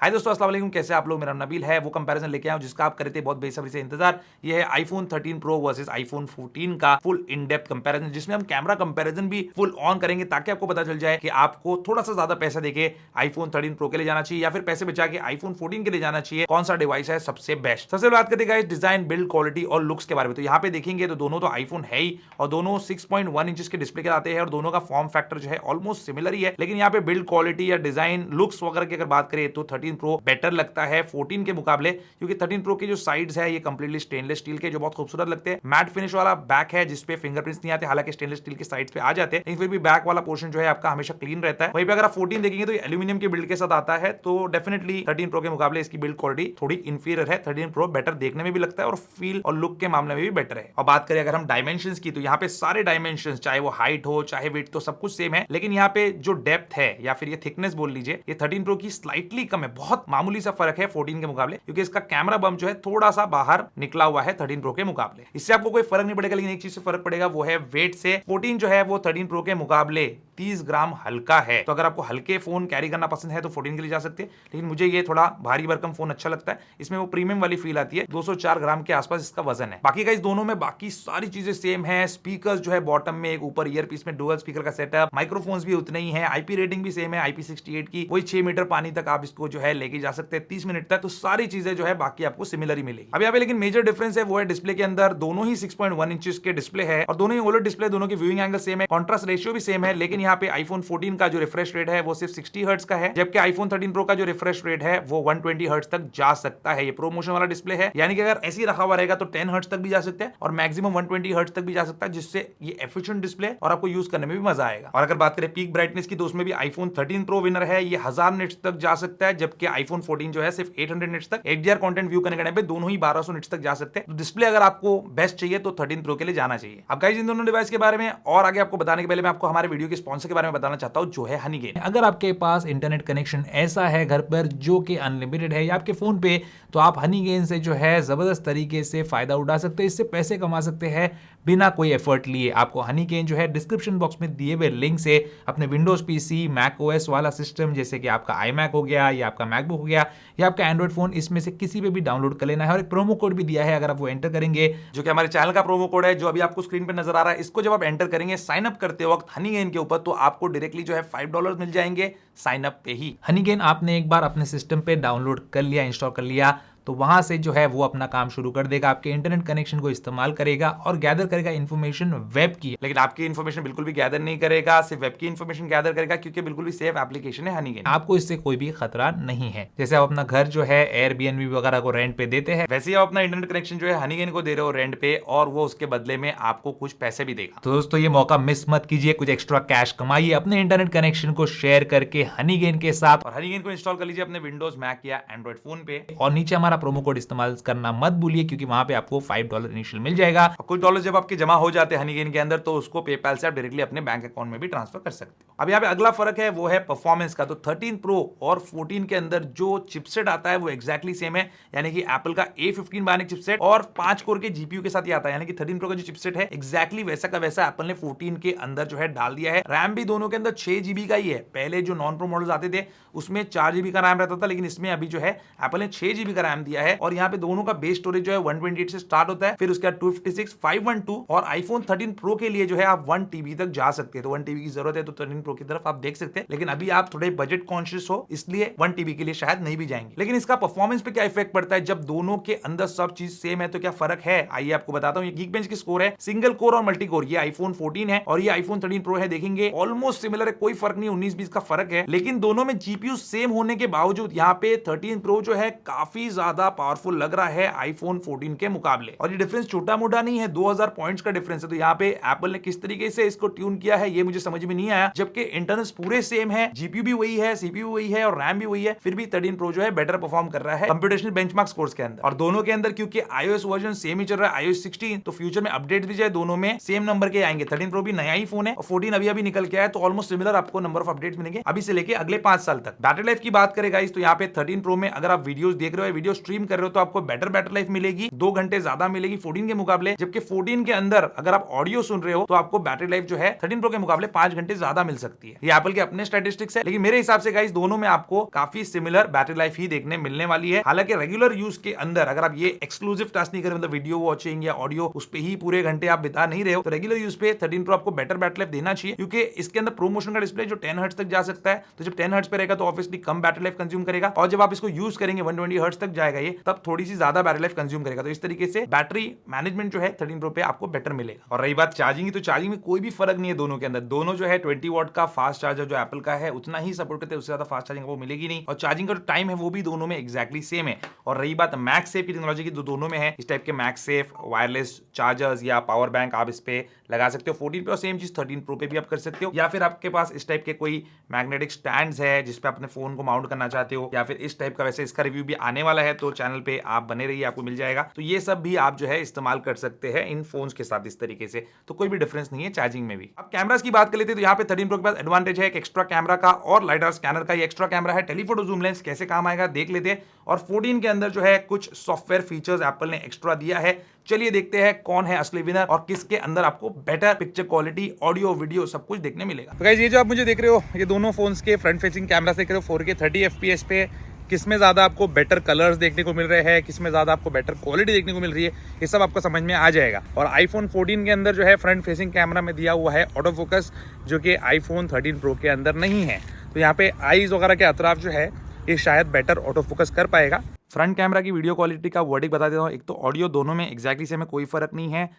हाय दोस्तों, अस्सलाम वालेकुम। कैसे आप लोग? मेरा नाम नबील है। वो कंपैरिजन लेके आया हूं जिसका आप कर रहे थे बहुत बेसब्री से इंतजार। ये है आईफोन 13 प्रो वर्सेस आईफोन 14 का फुल इन डेप्थ कंपैरिजन, जिसमें हम कैमरा कंपैरिजन भी फुल ऑन करेंगे ताकि आपको पता चल जाए कि आपको थोड़ा सा ज्यादा पैसा देके आईफोन 13 प्रो के लिए जाना चाहिए या फिर पैसे बचा के आईफोन 14 के लिए जाना चाहिए। कौन सा डिवाइस है सबसे बेस्ट? सबसे बात करते हैं डिजाइन, बिल्ड क्वालिटी और लुक्स के बारे में। तो यहाँ पे देखेंगे तो दोनों तो आईफोन है ही और दोनों 6.1 इंच के डिस्प्ले के आते हैं और दोनों का फॉर्म फैक्टर जो है ऑलमोस्ट सिमिलर ही है। लेकिन यहाँ पे बिल्ड क्वालिटी या डिजाइन, लुक्स वगैरह की अगर बात करें तो 13 प्रो बेटर लगता है 14 के मुकाबले, क्योंकि 13 प्रो की जो साइड्स है ये कंप्लीटली स्टेनलेस स्टील के जो बहुत खूबसूरत लगते हैं। मैट फिनिश वाला बैक है जिसपे फिंगरप्रिंट्स नहीं आते, हालांकि स्टेनलेस स्टील के साइड्स पे आ जाते हैं, लेकिन फिर भी बैक वाला पोर्शन जो है आपका हमेशा क्लीन रहता है। वहीं पे अगर आप 14 देखेंगे तो ये एल्यूमिनियम के बिल्ड के साथ आता है, तो डेफिनेटली 13 प्रो के मुकाबले इसकी बिल्ड क्वालिटी थोड़ी इंफीरियर है। 13 प्रो बेटर देखने में भी लगता है और फील और लुक के मामले में भी बेटर है। और बात करें अगर हम डायमेंशंस की, तो यहाँ पे सारे डायमेंशंस, चाहे वो हाइट हो चाहे वेट, तो सब कुछ सेम है। लेकिन यहाँ पे जो डेप्थ है या फिर ये थिकनेस बोल लीजिए, ये 13 प्रो की स्लाइटली कम है, बहुत मामूली सा फर्क है 14 के मुकाबले, क्योंकि इसका कैमरा बम जो है थोड़ा सा बाहर निकला हुआ है 13 प्रो के मुकाबले। इससे आपको कोई फर्क नहीं पड़ेगा, लेकिन एक चीज से फर्क पड़ेगा, वो है वेट से। 14 जो है वो 13 प्रो के मुकाबले 30 ग्राम हल्का है। तो अगर आपको हल्के फोन कैरी करना पसंद है तो 14 के लिए जा सकते हैं, लेकिन मुझे ये थोड़ा भारी भरकम फोन अच्छा लगता है। इसमें वो प्रीमियम वाली फील आती है। 204 ग्राम के आसपास इसका वजन है। बाकी का इस दोनों में बाकी सारी चीजें सेम है। स्पीकर्स जो है बॉटम में एक, ऊपर ईयरपीस में डुअल स्पीकर का सेटअप, माइक्रोफोन्स भी उतने ही है, आईपी रेटिंग भी सेम है IP68 की। वही 6 मीटर पानी तक आप इसको जो है लेके जा सकते हैं 30 मिनट तक। तो सारी चीजें जो है बाकी आपको सिमिलर ही मिलेगी। अब यहाँ पे लेकिन मेजर डिफरेंस है वो है डिस्प्ले के अंदर। दोनों ही 6.1 इंचेस के डिस्प्ले है और दोनों ही ओलेड डिस्प्ले, दोनों की व्यूइंग एंगल सेम है, कॉन्ट्रास्ट रेशियो भी सेम है। लेकिन यहाँ पे आईफोन 14 का जो रिफ्रेश रेट है वो सिर्फ 60 हर्ट्ज का है, जबकि आईफोन 13 प्रो का जो रिफ्रेश रेट है वो 120 हर्ट्ज तक जा सकता है। ये प्रोमोशन वाला डिस्प्ले है, यानी कि अगर ऐसे ही रखा हुआ रहेगा तो 10 हर्ट्ज तक भी जा सकते हैं और मैक्सिमम 120 हर्ट्ज तक भी जा सकता है, जिससे ये एफिशिएंट डिस्प्ले और आपको यूज करने में भी मजा आएगा। और अगर बात करें पीक ब्राइटनेस की, तो उसमें भी आईफोन 13 प्रो विनर है। ये 1000 निट्स तक जा सकता है, जबकि आईफोन 14 जो है सिर्फ 800 निट्स तक। HDR कंटेंट व्यू करने के टाइम पे दोनों ही 1200 निट्स तक जा सकते हैं। तो डिस्प्ले अगर आपको बेस्ट चाहिए तो 13 प्रो के लिए जाना चाहिए। अब गाइस, इन दोनों डिवाइस के बारे में और आगे आपको बताने के पहले मैं आपको हमारे वीडियो के स्पॉन्सर के बारे में बताना चाहता हूं, जो है हनीगेन। अगर आपके पास इंटरनेट कनेक्शन ऐसा है घर पर जो कि अनलिमिटेड है या आपके फोन पे, तो आप हनीगेन से जो है जबरदस्त तरीके से फायदा उठा सकते हैं, इससे पैसे कमा सकते हैं बिना कोई एफर्ट लिए। आपको हनीगेन जो है डिस्क्रिप्शन बॉक्स में दिए हुए लिंक से अपने विंडोज पीसी, मैक ओएस वाला सिस्टम, जैसे कि आपका iMac हो गया या आपका मैकबुक हो गया या आपका एंड्रॉइड फोन, इसमें से किसी पे भी डाउनलोड कर लेना है। और एक प्रोमो कोड भी दिया है, अगर आप वो एंटर करेंगे, जो कि हमारे चैनल का प्रोमो कोड है, जो अभी आपको स्क्रीन पे नजर आ रहा है, इसको जब आप एंटर करेंगे साइन अप करते वक्त हनीगेन के ऊपर, तो आपको डायरेक्टली जो है $5 मिल जाएंगे साइन अप पे ही। हनीगेन आपने एक बार अपने सिस्टम पे डाउनलोड कर लिया, इंस्टॉल कर लिया, तो वहां से जो है वो अपना काम शुरू कर देगा। आपके इंटरनेट कनेक्शन को इस्तेमाल करेगा और गैदर करेगा इन्फॉर्मेशन वेब की। लेकिन आपकी इन्फॉर्मेशन बिल्कुल भी गैदर नहीं करेगा, सिर्फ वेब की इन्फॉर्मेशन गैदर करेगा, क्योंकि बिल्कुल भी सेफ एप्लीकेशन है हनीगेन। आपको इससे कोई भी खतरा नहीं है। जैसे आप अपना घर जो है एयरबीएनबी वगैरह को रेंट पे देते हैं, वैसे ही आप अपना इंटरनेट कनेक्शन जो है हनीगेन को दे रहे हो रेंट पे, और वो उसके बदले में आपको कुछ पैसे भी देगा। तो दोस्तों, ये मौका मिस मत कीजिए, कुछ एक्स्ट्रा कैश कमाइए अपने इंटरनेट कनेक्शन को शेयर करके हनीगेन के साथ, और हनीगेन को इंस्टॉल कर लीजिए अपने विंडोज, मैक या एंड्रॉइड फोन पे। और नीचे हमारा प्रोमो कोड इस्तेमाल करना मत भूलिए, क्योंकि वहां पे आपको $5 इनिशियल मिल जाएगा। और कुछ डॉलर जब आपके जमा हो जाते हैं हनीगेन के अंदर, तो उसको पेपैल से आप डायरेक्टली अपने बैंक अकाउंट में भी ट्रांसफर कर सकते हो। अब यहाँ पे अगला फर्क है वो है परफॉर्मेंस का। तो 13 प्रो और 14 के अंदर जो चिपसेट आता है वो एक्जैक्टली सेम है, यानी कि एप्पल का A15 बायोनिक चिपसेट और 5 कोर के जीपीयू के साथ ही आता है। यानी कि 13 प्रो का जो चिपसेट है एक्जैक्टली वैसा का वैसा एप्पल ने 14 के अंदर जो है डाल दिया है। रैम भी दोनों के अंदर 6 GB का ही है। पहले जो नॉन प्रो मॉडल्स आते थे उसमें 4 GB का रैम रहता था, लेकिन इसमें अभी जो है एप्पल ने 6 GB का रैम दिया है। और यहाँ पे दोनों का बेस स्टोरेज जो है 128 से स्टार्ट होता है, फिर उसके बाद 256, 512, और आईफोन 13 प्रो के लिए जो है आप 1 TB तक जा सकते हैं। तो 1 TB की जरूरत है तो 13 प्रो की तरफ आप देख सकते हैं, लेकिन अभी आप थोड़े बजट कॉन्शियस हो, इसलिए 1 TB के लिए शायद नहीं भी जाएंगे। लेकिन इसका परफॉर्मेंस पे क्या इफेक्ट पड़ता है जब दोनों के अंदर सब चीज सेम है? तो क्या फर्क है, आइए आपको बताता हूं। ये Geekbench की स्कोर है सिंगल कोर और मल्टी कोर। ये आईफोन 14 है और ये आईफोन 13 प्रो है। देखेंगे ऑलमोस्ट सिमिलर है, कोई फर्क नहीं, 19-20 का फर्क है। लेकिन दोनों में जीपीयू सेम होने के बावजूद यहाँ पे 13 प्रो जो है काफी ज्यादा पावरफुल लग रहा है आईफोन 14 के मुकाबले। और ये डिफरेंस छोटा मोटा नहीं है, 2000 पॉइंट्स का डिफरेंस है। तो यहाँ पे एप्पल ने किस तरीके से इसको ट्यून किया है ये मुझे समझ में नहीं आया, जबकि इंटरनल्स पूरे सेम है, जीपीयू भी वही है, सीपीयू वही है और रैम भी वही है, फिर भी 13 प्रो जो है बेटर परफॉर्म कर रहा है कंप्यूटेशनल बेंचमार्क स्कोर्स के अंदर। और दोनों के अंदर क्योंकि iOS वर्जन सेम ही चल रहा है, iOS 16, तो फ्यूचर में अपडेट भी जाए दोनों में सेम नंबर के आएंगे। 13 प्रो भी नया ही फोन है और 14 अभी निकल के आया, तो ऑलमोस्ट सिमिलर आपको नंबर ऑफ अपडेट्स मिलेंगे अभी से लेके अगले 5 साल तक। बैटरी लाइफ की बात करें गाइस, तो यहाँ पे 13 प्रो में अगर आप वीडियोस देख रहे हो, वीडियो स्ट्रीम कर रहे हो तो आपको बेटर बैटरी लाइफ मिलेगी, 2 घंटे ज्यादा मिलेगी 14 के मुकाबले। जबकि 14 के अंदर अगर आप ऑडियो सुन रहे हो तो आपको बैटरी लाइफ जो है 13 प्रो के मुकाबले 5 घंटे ज्यादा मिल सकती है। ये एप्पल के अपने स्टैटिस्टिक्स है, लेकिन मेरे हिसाब से गाइस दोनों में आपको काफी सिमिलर बैटरी लाइफ ही देखने मिलने वाली है। हालांकि रेगुलर यूज के अंदर अगर आप ये एक्सक्लूसिव टास्क नहीं करें, मतलब वीडियो वॉचिंग या ऑडियो उस पे ही पूरे घंटे आप बिता नहीं रहे हो, तो रेगुलर यूज पे 13 प्रो आपको बेटर बैटरी लाइफ देना चाहिए, क्योंकि इसके अंदर प्रोमोशन का डिस्प्ले जो 10 हर्ट्ज तक जा सकता है। तो जब 10 हर्ट्ज पे रहेगा तो ऑब्वियसली कम बैटरी लाइफ कंज्यूम करेगा, और जब आप इसको यूज करेंगे 120 हर्ट्ज तक जाएगा ये, तब थोड़ी सी ज्यादा बैटरी लाइफ कंज्यूम करेगा। तो इस तरीके से बैटरी मैनेजमेंट जो है 13 प्रो पे आपको बेटर मिलेगा। और रही बात चार्जिंग की, तो चार्जिंग में कोई भी फर्क नहीं है दोनों के अंदर। दोनों जो है 20 वॉट का फास्ट चार्जर जो एप्पल का है उतना ही सपोर्ट करते हैं, उससे ज्यादा फास्ट चार्जिंग वो मिलेगी नहीं। और चार्जिंग का जो टाइम है वो भी दोनों में एक्जैक्टली सेम है। और रही बात मैक्स सेफ की टेक्नोलॉजी की, तो दोनों में है इस टाइप के मैक्स सेफ वायरलेस चार्जर्स या पावर बैंक आप इस पे लगा सकते हो 14 पे, और सेम चीज 13 प्रो पे भी आप कर सकते हो। या फिर आपके पास इस टाइप के कोई मैग्नेटिक स्टैंड्स है जिसपे अपने फोन को माउंट करना चाहते हो, या फिर इस टाइप का, वैसे इसका रिव्यू भी आने वाला है तो चैनल पे आप बने रहिए, आपको मिल जाएगा। तो ये सब भी आप जो है इस्तेमाल कर सकते हैं इन फोन्स के साथ इस तरीके से, तो कोई भी डिफरेंस नहीं है चार्जिंग में भी। अब कैमरास की बात कर लेते हैं, तो यहाँ पे 13 प्रो के पास एडवांटेज है एक एक्स्ट्रा कैमरा का और लाइडर स्कैनर का। ये एक्स्ट्रा कैमरा है, टेलीफोटो जूम लेंस कैसे काम आएगा देख लेते हैं। और 14 के अंदर जो है कुछ सॉफ्टवेयर फीचर्स एप्पल ने एक्स्ट्रा दिया है। चलिए देखते हैं कौन है असली विनर और किसके अंदर आपको better picture quality, audio, video सब कुछ देखने मिलेगा। तो गाइस ये जो आप मुझे देख रहे हो, ये दोनों फोन्स के फ्रंट फेसिंग कैमरा से 4K 30 FPS पे किसमें ज्यादा आपको बेटर कलर्स देखने को मिल रहे हैं, किसमें ज्यादा आपको बेटर क्वालिटी देखने को मिल रही है, ये सब आपको समझ में आ जाएगा। और आईफोन 14 के अंदर जो है फ्रंट फेसिंग कैमरा में दिया हुआ है ऑटो फोकस, जो कि आईफोन 13 प्रो के अंदर नहीं है। तो यहाँ पे आईज वगैरह के अतराफ जो है ये शायद बेटर ऑटो फोकस कर पाएगा। फ्रंट कैमरा की वीडियो क्वालिटी का वर्डिक बता देता हूँ। एक तो ऑडियो दोनों में एक्जैक्टली सेम है, कोई फर्क नहीं है।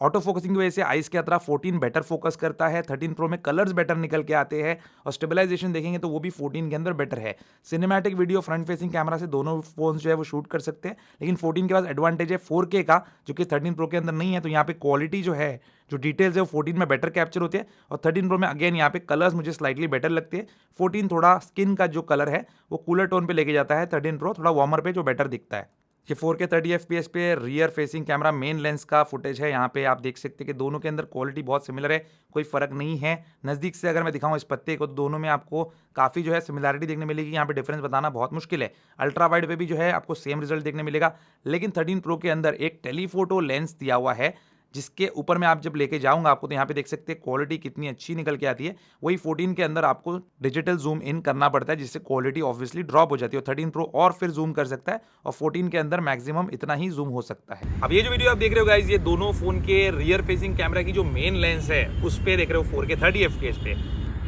ऑटो फोकसिंग की वजह से आइस के अतराफ 14 बेटर फोकस करता है, 13 प्रो में कलर्स बेटर निकल के आते हैं, और स्टेबलाइजेशन देखेंगे तो वो भी 14 के अंदर बेटर है। Cinematic video front facing camera से दोनों फोन जो है वो शूट कर सकते हैं, लेकिन 14 के पास एडवांटेज है 4K का, जो कि 13 प्रो के अंदर नहीं है। तो यहाँ पे क्वालिटी जो है, जो डिटेल्स है वो 14 में बेटर कैप्चर होते हैं, और 13 प्रो में अगेन यहाँ पे कलर्स मुझे स्लाइटली बेटर लगते हैं। 14 थोड़ा स्किन का जो कलर है वो कूलर टोन पे लेके जाता है, 13 प्रो थोड़ा वार्मर पे जो बेटर दिखता है। ये 4K 30 FPS पे rear facing camera main lens का फुटेज है। यहाँ पे आप देख सकते हैं कि दोनों के अंदर क्वालिटी बहुत सिमिलर है, कोई फर्क नहीं है। नज़दीक से अगर मैं दिखाऊं इस पत्ते को, तो दोनों में आपको काफ़ी जो है सिमिलैरिटी देखने मिलेगी। यहाँ पे डिफरेंस बताना बहुत मुश्किल है। अल्ट्रा वाइड पे भी जो है आपको सेम रिजल्ट देखने मिलेगा, लेकिन 13 प्रो के अंदर एक टेलीफोटो लेंस दिया हुआ है, जिसके ऊपर मैं आप जब लेके जाऊंगा आपको, तो यहाँ पे देख सकते हैं क्वालिटी कितनी अच्छी निकल के आती है। वही 14 के अंदर आपको डिजिटल जूम इन करना पड़ता है, जिससे क्वालिटी ऑब्वियसली ड्रॉप हो जाती है। 13 प्रो और फिर जूम कर सकता है, और 14 के अंदर मैक्सिमम इतना ही जूम हो सकता है। अब ये जो वीडियो आप देख रहे हो गाइस, ये दोनों फोन के रियर फेसिंग कैमरा की जो मेन लेंस है उस पर देख रहे हो 4K 30 FPS पे।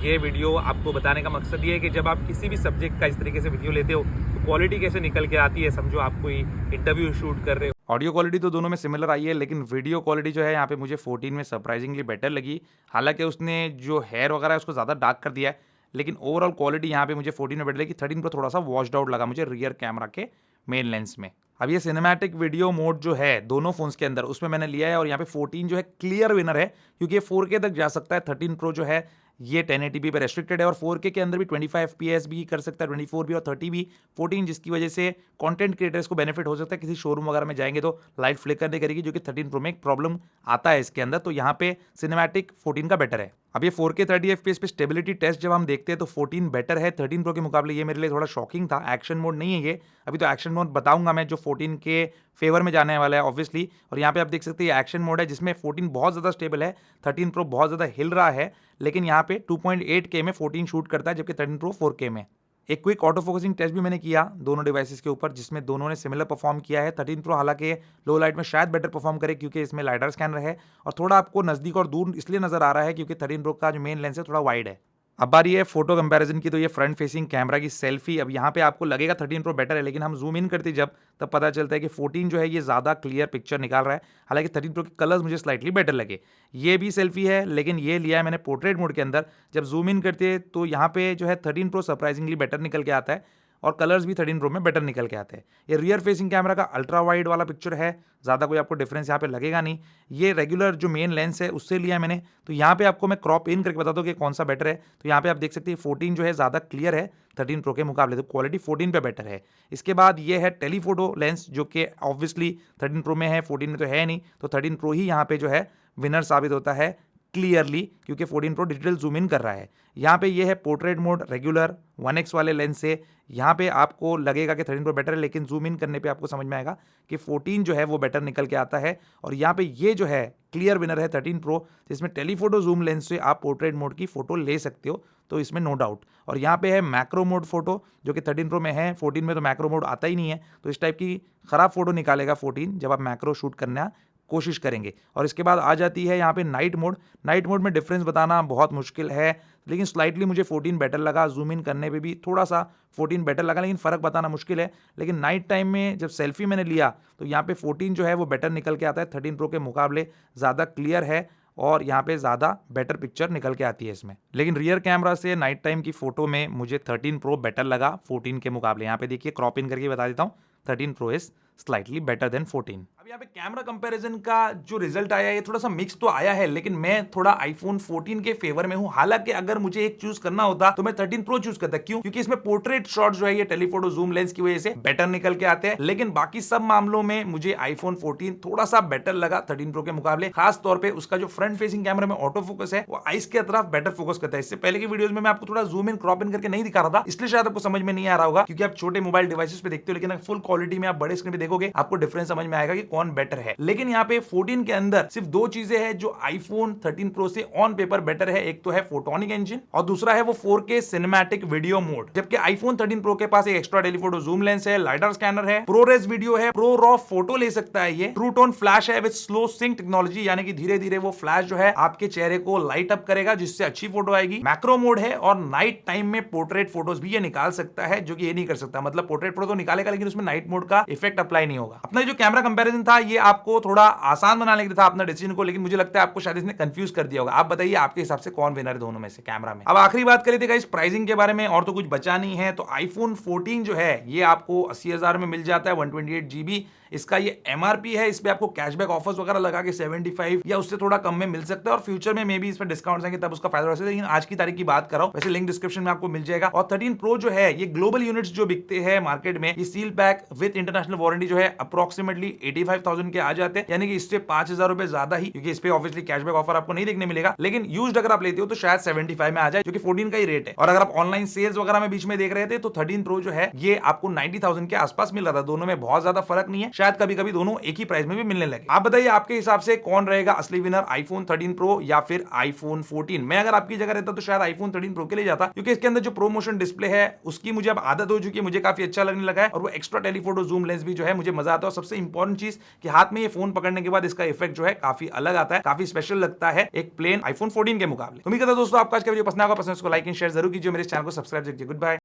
ये वीडियो आपको बताने का मकसद ये है कि जब आप किसी भी सब्जेक्ट का इस तरीके से वीडियो लेते हो तो क्वालिटी कैसे निकल के आती है। समझो आप कोई इंटरव्यू शूट कर रहे हो, ऑडियो क्वालिटी तो दोनों में सिमिलर आई है, लेकिन वीडियो क्वालिटी जो है यहाँ पे मुझे 14 में सरप्राइजिंगली बेटर लगी। हालांकि उसने जो हेयर वगैरह है उसको ज़्यादा डार्क कर दिया है, लेकिन ओवरऑल क्वालिटी यहाँ पे मुझे 14 में बेटर लगी। 13 प्रो थोड़ा सा वॉश्ड आउट लगा मुझे रियर कैमरा के मेन लेंस में। अब ये सिनेमैटिक वीडियो मोड जो है दोनों फोन्स के अंदर, उसमें मैंने लिया है, और यहाँ पे 14 जो है क्लियर विनर है, क्योंकि ये 4K तक जा सकता है। 13 प्रो जो है ये 1080p पे रेस्ट्रिक्टेड है, और 4K के अंदर भी 25 FPS भी कर सकता है, 24 भी और 30 भी। 14 जिसकी वजह से कंटेंट क्रिएटर्स को बेनिफिट हो सकता है, किसी शोरूम वगैरह में जाएंगे तो लाइट फ्लिकर नहीं करेगी, जो कि 13 प्रो में एक प्रॉब्लम आता है इसके अंदर। तो यहाँ पे सिनेमैटिक 14 का बेटर है। अब ये 4K 30 FPS पे स्टेबिलिटी टेस्ट जब हम देखते हैं तो 14 बेटर है 13 प्रो के मुकाबले। ये मेरे लिए थोड़ा शॉकिंग था। एक्शन मोड नहीं है ये, अभी तो एक्शन मोड बताऊंगा मैं, जो 14 के फेवर में जाने वाला है ऑब्वियसली। और यहाँ पे आप देख सकते हैं एक्शन मोड है, जिसमें 14 बहुत ज़्यादा स्टेबल है, 13 प्रो बहुत ज़्यादा हिल रहा है, लेकिन यहाँ पे 2.8K में 14 शूट करता है, जबकि 13 प्रो 4K में। एक क्विक ऑटो फोकसिंग टेस्ट भी मैंने किया दोनों डिवाइसेस के ऊपर, जिसमें दोनों ने सिमिलर परफॉर्म किया है। 13 प्रो हालांकि लो लाइट में शायद बेटर परफॉर्म करे, क्योंकि इसमें लाइडर स्कैनर है, और थोड़ा आपको नज़दीक और दूर इसलिए नजर आ रहा है क्योंकि 13 प्रो का जो मेन लेंस है थोड़ा वाइड है। अब बारी है फोटो कंपैरिजन की, तो ये फ्रंट फेसिंग कैमरा की सेल्फी। अब यहाँ पे आपको लगेगा 13 प्रो बेटर है, लेकिन हम जूम इन करते जब तब पता चलता है कि 14 जो है ये ज़्यादा क्लियर पिक्चर निकाल रहा है। हालांकि 13 प्रो के कलर्स मुझे स्लाइटली बेटर लगे। ये भी सेल्फी है, लेकिन ये लिया है मैंने पोर्ट्रेट मोड के अंदर। जब जूम इन करते तो यहाँ पे जो है 13 प्रो सरप्राइजिंगली बेटर निकल के आता है, और कलर्स भी 13 प्रो में बेटर निकल के आते हैं। ये रियर फेसिंग कैमरा का अल्ट्रा वाइड वाला पिक्चर है, ज़्यादा कोई आपको डिफरेंस यहाँ पे लगेगा नहीं। ये रेगुलर जो मेन लेंस है उससे लिया है मैंने, तो यहाँ पे आपको मैं क्रॉप इन करके बता दूँ कि कौन सा बेटर है। तो यहाँ पे आप देख सकते हैं 14 जो है ज़्यादा क्लियर है 13 प्रो के मुकाबले, तो क्वालिटी 14 पे बेटर है। इसके बाद ये है टेलीफोटो लेंस, जो कि ऑब्वियसली 13 प्रो में है, 14 में तो है नहीं, तो 13 प्रो ही यहाँ पे जो है विनर साबित होता है क्लियरली, क्योंकि 14 प्रो डिजिटल जूम इन कर रहा है। यहाँ पे ये है पोर्ट्रेट मोड रेगुलर 1x वाले लेंस से। यहाँ पे आपको लगेगा कि 13 प्रो बेटर है, लेकिन जूम इन करने पे आपको समझ में आएगा कि 14 जो है वो बेटर निकल के आता है। और यहाँ पे ये जो है क्लियर विनर है 13 प्रो, जिसमें टेलीफोटो जूम लेंस से आप पोर्ट्रेट मोड की फोटो ले सकते हो, तो इसमें नो डाउट। और यहाँ पे है मैक्रो मोड फोटो, जो कि 13 प्रो में है, 14 में तो मैक्रो मोड आता ही नहीं है, तो इस टाइप की खराब फोटो निकालेगा 14 जब आप मैक्रो शूट करना कोशिश करेंगे। और इसके बाद आ जाती है यहाँ पे नाइट मोड। नाइट मोड में डिफरेंस बताना बहुत मुश्किल है, लेकिन स्लाइटली मुझे 14 बेटर लगा। जूम इन करने पे भी थोड़ा सा 14 बेटर लगा, लेकिन फ़र्क बताना मुश्किल है। लेकिन नाइट टाइम में जब सेल्फी मैंने लिया तो यहाँ पे 14 जो है वो बेटर निकल के आता है, 13 प्रो के मुकाबले ज़्यादा क्लियर है और यहाँ पे ज़्यादा बेटर पिक्चर निकल के आती है इसमें। लेकिन रियर कैमरा से नाइट टाइम की फ़ोटो में मुझे 13 प्रो बेटर लगा 14 के मुकाबले। यहाँ पे देखिए क्रॉप इन करके बता देता हूँ, 13 pro is slightly better than 14। अब यहाँ पे कैमरा कंपैरिजन का जो रिजल्ट आया है थोड़ा सा मिक्स तो आया है, लेकिन मैं थोड़ा आईफोन 14 के फेवर में हूं। हालांकि अगर मुझे एक चूज करना होता तो मैं 13 प्रो चूज करता। क्यों? क्योंकि इसमें पोर्ट्रेट शॉट जो है ये टेलीफोटो जूम लेंस की वजह से बेटर निकल के आते हैं। लेकिन बाकी सब मामलों में मुझे आईफोन 14 थोड़ा सा बेटर लगा 13 प्रो के मुकाबले। खास तौर पर उसका जो फ्रंट फेसिंग कैमरा में ऑटो फोकस है वो आइस के अतराफ बेटर फोकस करता है। इससे पहले की वीडियोस में मैं आपको थोड़ा जूम इन क्रॉप इन करके नहीं दिखा रहा था, इसलिए शायद आपको समझ में नहीं आ रहा होगा, क्योंकि आप छोटे मोबाइल डिवाइसेस पे देखते हो। लेकिन फुल क्वालिटी में आप बड़े स्क्रीन पे देखोगे आपको डिफरेंस समझ में आएगा कि कौन बेटर है। लेकिन यहाँ पे 14 के अंदर सिर्फ दो चीजें हैं जो आईफोन 13 प्रो से ऑन पेपर बेटर है। एक तो है फोटोनिक इंजन और दूसरा है वो 4K सिनेमैटिक वीडियो मोड। जबकि आईफोन 13 प्रो के पास एक एक्स्ट्रा टेलीफोटो जूम लेंस है, लाइडर स्कैनर है, प्रोरेस वीडियो है, प्रो रॉ फोटो ले सकता है, ये ट्रू टोन फ्लैश है विद स्लो सिंक टेक्नोलॉजी, यानी कि धीरे धीरे वो फ्लैश जो है आपके चेहरे को लाइट अप करेगा जिससे अच्छी फोटो आएगी। मैक्रो मोड है और नाइट टाइम में पोर्ट्रेट फोटोज भी ये निकाल सकता है, जो कि ये नहीं कर सकता। मतलब पोर्ट्रेट फोटो तो निकालेगा लेकिन उसमें नाइट मोड का इफेक्ट अप्लाई नहीं होगा। अपना जो कैमरा कंपैरिजन था ये आपको थोड़ा आसान बनाने के लिए था अपना डिसीजन को, लेकिन मुझे लगता है आपको शायद इसने कंफ्यूज कर दिया होगा। आप बताइए आपके हिसाब से कौन विनर है दोनों में से कैमरा में। अब आखिरी बात करें गाइस प्राइसिंग के बारे में, और तो कुछ बचा नहीं है। तो आईफोन 14 जो है ये आपको 80,000 में मिल जाता है, 128 GB इसका ये MRP है। इस पे आपको कैशबैक ऑफर्स वगैरह लगा के 75 या उससे थोड़ा कम में मिल सकता है, और फ्यूचर में मे बी इस पर डिस्काउंट्स आएंगे तब उसका फायदा हो सकता है। लेकिन आज की तारीख की बात कर रहा हूं, वैसे लिंक डिस्क्रिप्शन में आपको मिल जाएगा। और 13 प्रो जो है ये ग्लोबल यूनिट्स जो बिकते हैं मार्केट में, ये seal pack with international warranty जो है अप्रोक्सीमेटली 85,000 के आ जाते हैं, यानी कि इससे 5,000 रुपए ज्यादा ही, क्योंकि इस पे ऑब्वियसली कैशबैक ऑफर आपको नहीं देखने मिलेगा। लेकिन यूज्ड अगर आप लेते हो तो शायद 75 में आ जाए, जो कि 14 का ही रेट है। और अगर आप ऑनलाइन सेल्स वगैरह में बीच में देख रहे थे तो 13 प्रो जो है ये आपको 90,000 के आसपास मिल रहा था। दोनों में बहुत ज्यादा फर्क नहीं है, शायद कभी कभी दोनों एक ही प्राइस में भी मिलने लगे। आप बताइए आपके हिसाब से कौन रहेगा असली विनर, आईफोन 13 प्रो या फिर आईफोन 14? मैं अगर आपकी जगह रहता तो शायद आईफोन 13 प्रो के लिए जाता, क्योंकि इसके अंदर जो प्रोमोशन डिस्प्ले है उसकी मुझे अब आदत हो चुकी है, मुझे काफी अच्छा लगने लगा है। और वो एक्स्ट्रा टेलीफोटो जूम लेंस भी जो है मुझे मजा आता है। और सबसे इंपॉर्टेंट चीज कि हाथ में ये फोन पकड़ने के बाद इसका इफेक्ट जो है काफी अलग आता है, काफी स्पेशल लगता है एक प्लेन आईफोन 14 के मुकाबले। उम्मीद करता हूं दोस्तों आपका आज का वीडियो पसंद आएगा। पसंद उसको लाइक एंड शेयर जरूर कीजिए, मेरे चैनल को सब्सक्राइब कीजिए। Good bye.